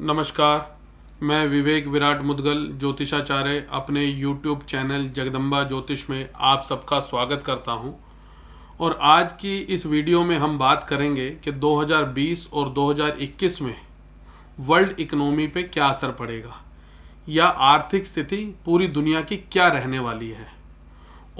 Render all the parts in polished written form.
नमस्कार। मैं विवेक विराट मुदगल ज्योतिषाचार्य अपने YouTube चैनल जगदम्बा ज्योतिष में आप सबका स्वागत करता हूं। और आज की इस वीडियो में हम बात करेंगे कि 2020 और 2021 में वर्ल्ड इकोनॉमी पे क्या असर पड़ेगा या आर्थिक स्थिति पूरी दुनिया की क्या रहने वाली है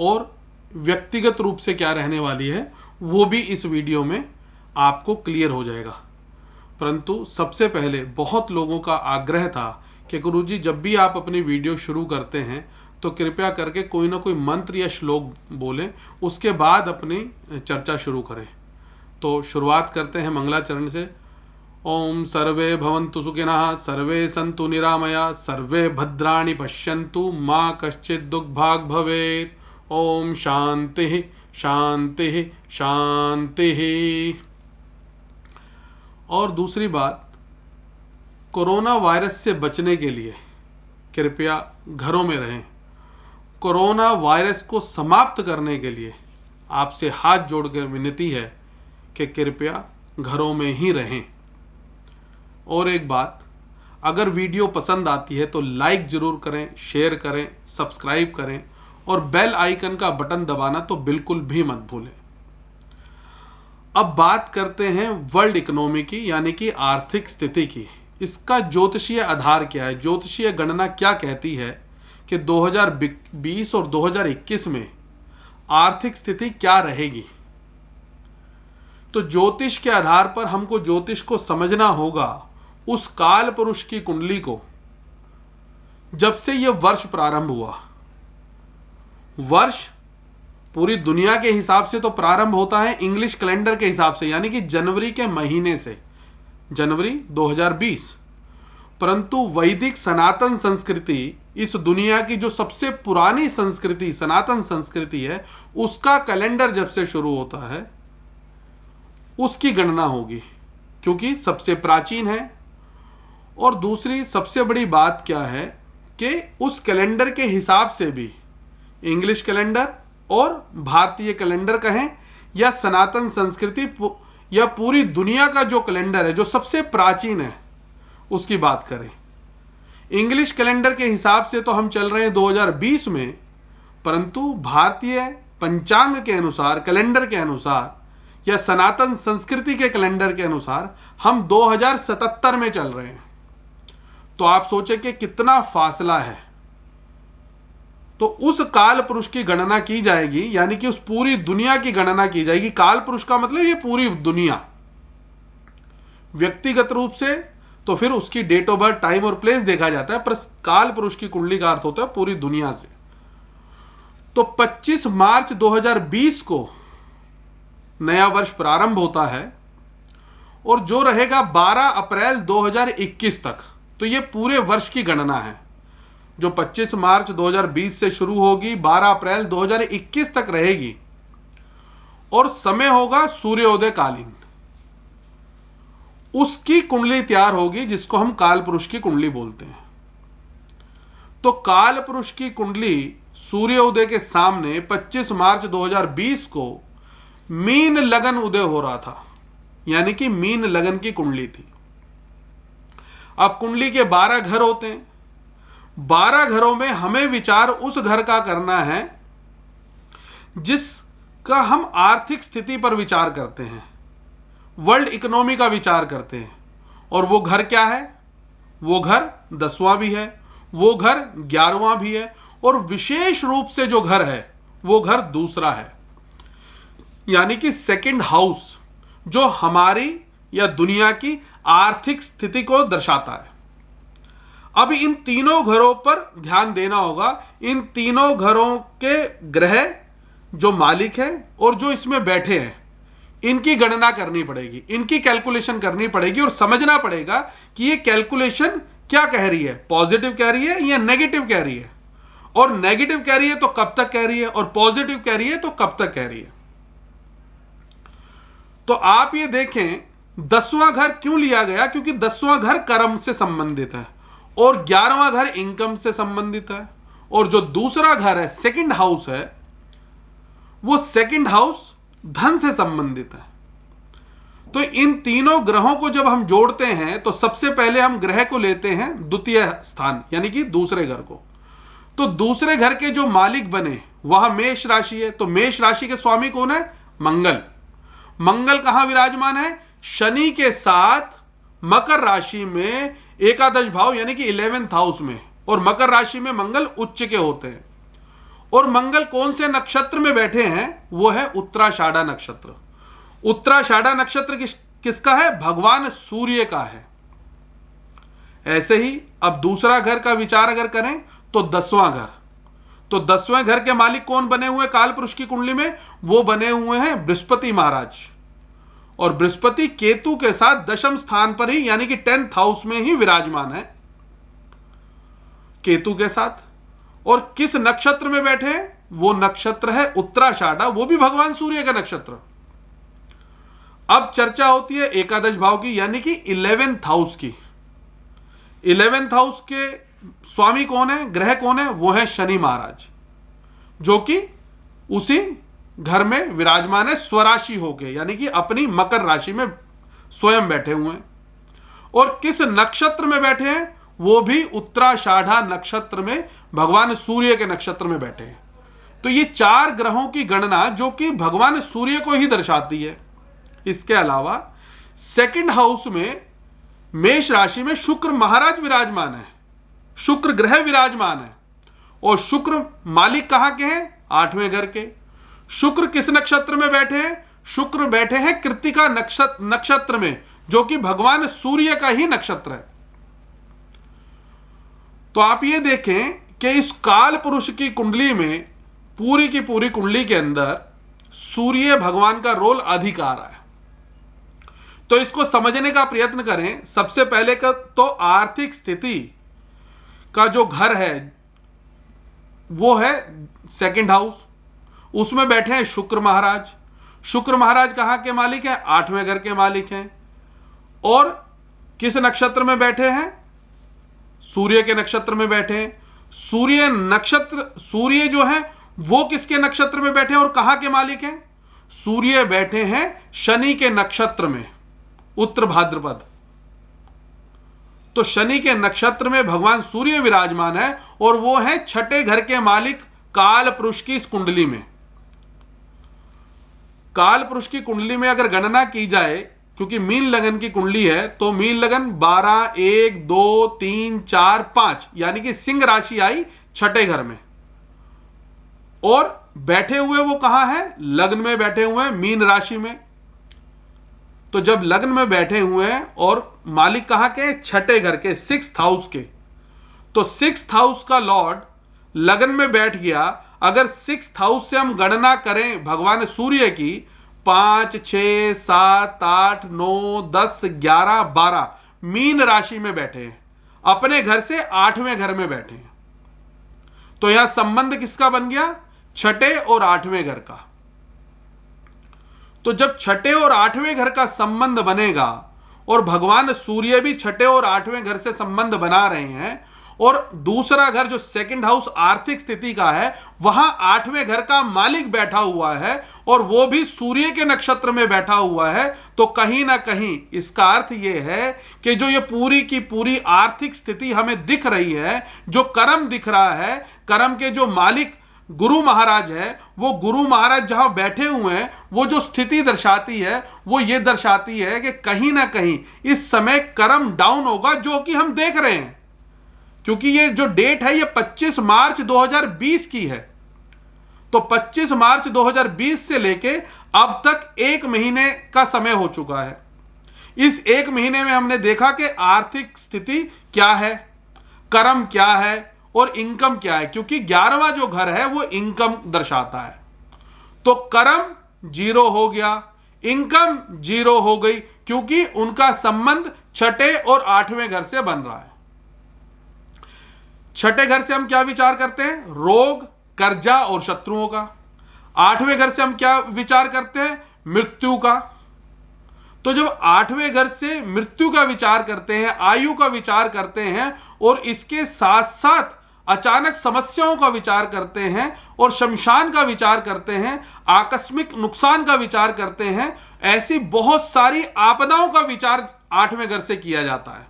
और व्यक्तिगत रूप से क्या रहने वाली है, वो भी इस वीडियो में आपको क्लियर हो जाएगा। परंतु सबसे पहले बहुत लोगों का आग्रह था कि गुरुजी जब भी आप अपनी वीडियो शुरू करते हैं तो कृपया करके कोई ना कोई मंत्र या श्लोक बोलें, उसके बाद अपनी चर्चा शुरू करें। तो शुरुआत करते हैं मंगलाचरण से। ओम सर्वे भवन्तु सुखिनः, सर्वे सन्तु निरामया, सर्वे भद्राणि पश्यन्तु, माँ कश्चित् दुःखभाग् भवेत्। ओम शांति शांति शांति। और दूसरी बात, कोरोना वायरस से बचने के लिए कृपया घरों में रहें। कोरोना वायरस को समाप्त करने के लिए आपसे हाथ जोड़कर विनती है कि कृपया घरों में ही रहें। और एक बात, अगर वीडियो पसंद आती है तो लाइक ज़रूर करें, शेयर करें, सब्सक्राइब करें और बेल आइकन का बटन दबाना तो बिल्कुल भी मत भूलें। अब बात करते हैं वर्ल्ड इकोनॉमी की, यानी कि आर्थिक स्थिति की। इसका ज्योतिषीय आधार क्या है, ज्योतिषीय गणना क्या कहती है कि 2020 और 2021 में आर्थिक स्थिति क्या रहेगी। तो ज्योतिष के आधार पर हमको ज्योतिष को समझना होगा उस काल पुरुष की कुंडली को, जब से यह वर्ष प्रारंभ हुआ। वर्ष पूरी दुनिया के हिसाब से तो प्रारंभ होता है इंग्लिश कैलेंडर के हिसाब से, यानी कि जनवरी के महीने से, जनवरी 2020। परंतु वैदिक सनातन संस्कृति, इस दुनिया की जो सबसे पुरानी संस्कृति सनातन संस्कृति है, उसका कैलेंडर जब से शुरू होता है उसकी गणना होगी, क्योंकि सबसे प्राचीन है। और दूसरी सबसे बड़ी बात क्या है कि उस कैलेंडर के हिसाब से भी इंग्लिश कैलेंडर और भारतीय कैलेंडर कहें या सनातन संस्कृति या पूरी दुनिया का जो कैलेंडर है, जो सबसे प्राचीन है, उसकी बात करें। इंग्लिश कैलेंडर के हिसाब से तो हम चल रहे हैं 2020 में, परंतु भारतीय पंचांग के अनुसार, कैलेंडर के अनुसार या सनातन संस्कृति के कैलेंडर के अनुसार हम 2077 में चल रहे हैं। तो आप सोचें कि कितना फासला है। तो उस काल पुरुष की गणना की जाएगी, यानी कि उस पूरी दुनिया की गणना की जाएगी। काल पुरुष का मतलब ये पूरी दुनिया, व्यक्तिगत रूप से तो फिर उसकी डेट ऑफ बर्थ, टाइम और प्लेस देखा जाता है, पर काल पुरुष की कुंडली का अर्थ होता है पूरी दुनिया से। तो 25 मार्च 2020 को नया वर्ष प्रारंभ होता है और जो रहेगा 12 अप्रैल 2021 तक। तो ये पूरे वर्ष की गणना है जो 25 मार्च 2020 से शुरू होगी, 12 अप्रैल 2021 तक रहेगी। और समय होगा सूर्योदय कालीन। उसकी कुंडली तैयार होगी जिसको हम काल पुरुष की कुंडली बोलते हैं। तो काल पुरुष की कुंडली सूर्योदय के सामने 25 मार्च 2020 को मीन लगन उदय हो रहा था, यानी कि मीन लगन की कुंडली थी। अब कुंडली के 12 घर होते हैं। 12 घरों में हमें विचार उस घर का करना है जिसका हम आर्थिक स्थिति पर विचार करते हैं, वर्ल्ड इकोनॉमी का विचार करते हैं। और वो घर क्या है? वो घर 10वां भी है, वो घर 11वां भी है, और विशेष रूप से जो घर है वो घर दूसरा है, यानी कि सेकंड हाउस, जो हमारी या दुनिया की आर्थिक स्थिति को दर्शाता है। अब इन तीनों घरों पर ध्यान देना होगा। इन तीनों घरों के ग्रह, जो मालिक है और जो इसमें बैठे हैं, इनकी गणना करनी पड़ेगी, इनकी कैलकुलेशन करनी पड़ेगी और समझना पड़ेगा कि ये कैलकुलेशन क्या कह रही है, पॉजिटिव कह रही है या नेगेटिव कह रही है। और नेगेटिव कह रही है तो कब तक कह रही है, और पॉजिटिव कह रही है तो कब तक कह रही है। तो आप ये देखें, 10वां घर क्यों लिया गया? क्योंकि 10वां घर कर्म से संबंधित है और 11वां घर इनकम से संबंधित है। और जो दूसरा घर है, सेकंड हाउस है, वो सेकंड हाउस धन से संबंधित है। तो इन तीनों ग्रहों को जब हम जोड़ते हैं तो सबसे पहले हम ग्रह को लेते हैं द्वितीय स्थान यानी कि दूसरे घर को। तो दूसरे घर के जो मालिक बने वह मेष राशि है, तो मेष राशि के स्वामी कौन है? मंगल। मंगल कहां विराजमान है? शनि के साथ मकर राशि में एकादश भाव यानी कि 11th हाउस में, और मकर राशि में मंगल उच्च के होते हैं। और मंगल कौन से नक्षत्र में बैठे हैं? वो है उत्तराषाढ़ा नक्षत्र। उत्तराषाढ़ा नक्षत्र किसका है? भगवान सूर्य का है। ऐसे ही अब दूसरा घर का विचार अगर करें तो 10वां घर, तो 10वें घर के मालिक कौन बने हुए काल पुरुष की कुंडली में? वो बने हुए हैं बृहस्पति महाराज, और बृहस्पति केतु के साथ दशम स्थान पर ही यानी कि 10th हाउस में ही विराजमान है केतु के साथ। और किस नक्षत्र में बैठे हैं? वो नक्षत्र है उत्तराषाढ़ा, वो भी भगवान सूर्य का नक्षत्र। अब चर्चा होती है एकादश भाव की यानी कि 11th हाउस की। 11th हाउस के स्वामी कौन है? ग्रह कौन है? वो है शनि महाराज, जो कि उसी घर में विराजमान है स्वराशि होके, यानी कि अपनी मकर राशि में स्वयं बैठे हुए हैं। और किस नक्षत्र में बैठे हैं? वो भी उत्तराषाढ़ा नक्षत्र में भगवान सूर्य के नक्षत्र में बैठे हैं। तो ये 4 ग्रहों की गणना जो कि भगवान सूर्य को ही दर्शाती है। इसके अलावा 2nd हाउस में मेष राशि में शुक्र महाराज विराजमान है, शुक्र ग्रह विराजमान है। और शुक्र मालिक कहां के हैं? 8वें घर के। शुक्र किस नक्षत्र में बैठे हैं? शुक्र बैठे हैं कृत्तिका नक्षत्र में, जो कि भगवान सूर्य का ही नक्षत्र है। तो आप ये देखें कि इस काल पुरुष की कुंडली में पूरी की पूरी कुंडली के अंदर सूर्य भगवान का रोल अधिक आ रहा है। तो इसको समझने का प्रयत्न करें। सबसे पहले का तो आर्थिक स्थिति का जो घर है वो है 2nd हाउस, उसमें बैठे हैं शुक्र महाराज। शुक्र महाराज कहां के मालिक हैं? 8वें घर के मालिक हैं। और किस नक्षत्र में बैठे हैं? सूर्य के नक्षत्र में बैठे हैं। सूर्य जो है वो किसके नक्षत्र में बैठे हैं और कहां के मालिक हैं? सूर्य बैठे हैं शनि के नक्षत्र में, उत्तर भाद्रपद। तो शनि के नक्षत्र में भगवान सूर्य विराजमान है और वो है 6ठे घर के मालिक काल पुरुष की इस कुंडली में। काल पुरुष की कुंडली में अगर गणना की जाए, क्योंकि मीन लगन की कुंडली है, तो मीन लगन 12, 1, 2, 3, 4, 5 यानी कि सिंह राशि आई 6ठे घर में। और बैठे हुए वो कहां है? लग्न में बैठे हुए हैं, मीन राशि में। तो जब लग्न में बैठे हुए हैं और मालिक कहां के? 6ठे घर के, 6th हाउस के। तो 6th हाउस का लॉर्ड लग्न में बैठ गया। अगर 6th हाउस से हम गणना करें भगवान सूर्य की, 5, 6, 7, 8, 9, 10, 11, 12 मीन राशि में बैठे हैं, अपने घर से 8वें घर में बैठे हैं। तो यहां संबंध किसका बन गया? 6ठे और 8वें घर का। तो जब 6ठे और 8वें घर का संबंध बनेगा और भगवान सूर्य भी 6ठे और 8वें घर से संबंध बना रहे हैं, और दूसरा घर जो 2nd हाउस आर्थिक स्थिति का है वहां 8वें घर का मालिक बैठा हुआ है और वो भी सूर्य के नक्षत्र में बैठा हुआ है, तो कहीं ना कहीं इसका अर्थ यह है कि जो ये पूरी की पूरी आर्थिक स्थिति हमें दिख रही है, जो कर्म दिख रहा है, कर्म के जो मालिक गुरु महाराज है, वो गुरु महाराज जहां बैठे हुए हैं, वो जो स्थिति दर्शाती है वो ये दर्शाती है कि कहीं ना कहीं इस समय कर्म डाउन होगा, जो कि हम देख रहे हैं। क्योंकि ये जो डेट है ये 25 मार्च 2020 की है। तो 25 मार्च 2020 से लेके अब तक 1 महीने का समय हो चुका है। इस 1 महीने में हमने देखा कि आर्थिक स्थिति क्या है, कर्म क्या है और इनकम क्या है, क्योंकि 11वां जो घर है वो इनकम दर्शाता है। तो कर्म 0 हो गया, इनकम 0 हो गई, क्योंकि उनका संबंध 6ठे और 8वें घर से बन रहा है। 6ठे घर से हम क्या विचार करते हैं? रोग, कर्जा और शत्रुओं का। 8वें घर से हम क्या विचार करते हैं? मृत्यु का। तो जब 8वें घर से मृत्यु का विचार करते हैं, आयु का विचार करते हैं और इसके साथ साथ अचानक समस्याओं का विचार करते हैं और शमशान का विचार करते हैं, आकस्मिक नुकसान का विचार करते हैं, ऐसी बहुत सारी आपदाओं का विचार 8वें घर से किया जाता है।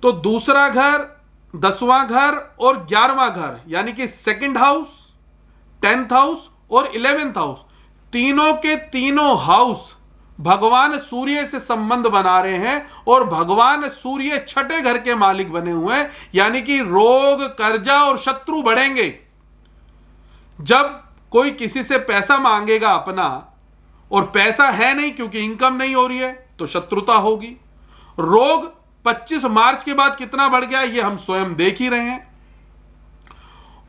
तो दूसरा घर, 10वां घर और 11वां घर यानी कि सेकंड हाउस, 10th हाउस और 11th हाउस, तीनों के तीनों हाउस भगवान सूर्य से संबंध बना रहे हैं और भगवान सूर्य छठे घर के मालिक बने हुए हैं, यानी कि रोग, कर्जा और शत्रु बढ़ेंगे। जब कोई किसी से पैसा मांगेगा अपना और पैसा है नहीं क्योंकि इनकम नहीं हो रही है तो शत्रुता होगी। रोग 25 मार्च के बाद कितना बढ़ गया ये हम स्वयं देख ही रहे हैं।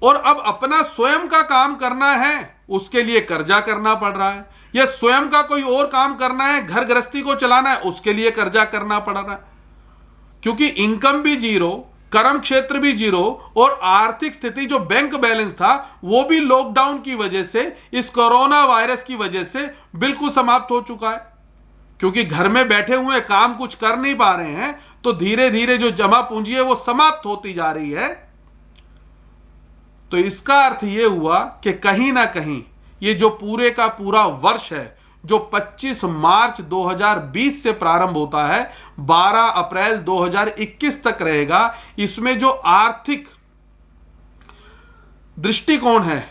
और अब अपना स्वयं का काम करना है उसके लिए कर्जा करना पड़ रहा है, या स्वयं का कोई और काम करना है, घर गृहस्थी को चलाना है, उसके लिए कर्जा करना पड़ रहा है, क्योंकि इनकम भी जीरो, कर्म क्षेत्र भी जीरो और आर्थिक स्थिति जो बैंक बैलेंस था वो भी लॉकडाउन की वजह से, इस कोरोना वायरस की वजह से बिल्कुल समाप्त हो चुका है। क्योंकि घर में बैठे हुए काम कुछ कर नहीं पा रहे हैं तो धीरे धीरे जो जमा पूंजी है वो समाप्त होती जा रही है। तो इसका अर्थ यह हुआ कि कहीं ना कहीं ये जो पूरे का पूरा वर्ष है जो 25 मार्च 2020 से प्रारंभ होता है 12 अप्रैल 2021 तक रहेगा, इसमें जो आर्थिक दृष्टिकोण है,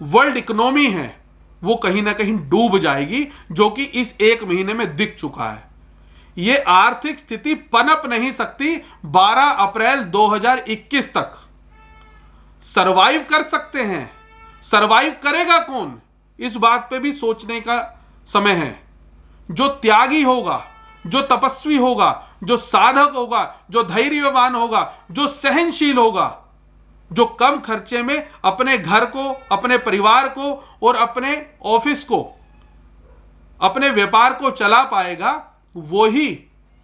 वर्ल्ड इकोनॉमी है, वो कहीं ना कहीं डूब जाएगी, जो कि इस एक महीने में दिख चुका है। ये आर्थिक स्थिति पनप नहीं सकती 12 अप्रैल 2021 तक। सरवाइव कर सकते हैं, सरवाइव करेगा कौन, इस बात पे भी सोचने का समय है। जो त्यागी होगा, जो तपस्वी होगा, जो साधक होगा, जो धैर्यवान होगा, जो सहनशील होगा, जो कम खर्चे में अपने घर को, अपने परिवार को और अपने ऑफिस को, अपने व्यापार को चला पाएगा, वो ही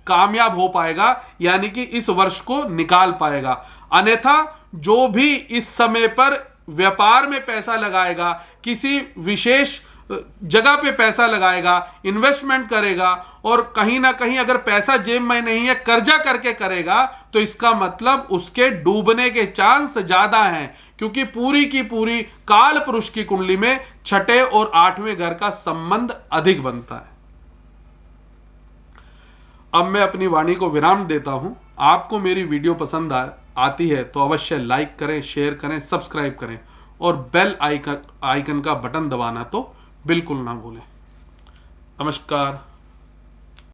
कामयाब हो पाएगा, यानी कि इस वर्ष को निकाल पाएगा। अन्यथा जो भी इस समय पर व्यापार में पैसा लगाएगा, किसी विशेष जगह पे पैसा लगाएगा, इन्वेस्टमेंट करेगा और कहीं ना कहीं अगर पैसा जेब में नहीं है कर्जा करके करेगा, तो इसका मतलब उसके डूबने के चांस ज्यादा हैं, क्योंकि पूरी की पूरी काल पुरुष की कुंडली में छठे और 8वें घर का संबंध अधिक बनता है। अब मैं अपनी वाणी को विराम देता हूं। आपको मेरी वीडियो पसंद आती है तो अवश्य लाइक करें, शेयर करें, सब्सक्राइब करें और बेल आइकन का बटन दबाना तो बिल्कुल ना भूलें। नमस्कार।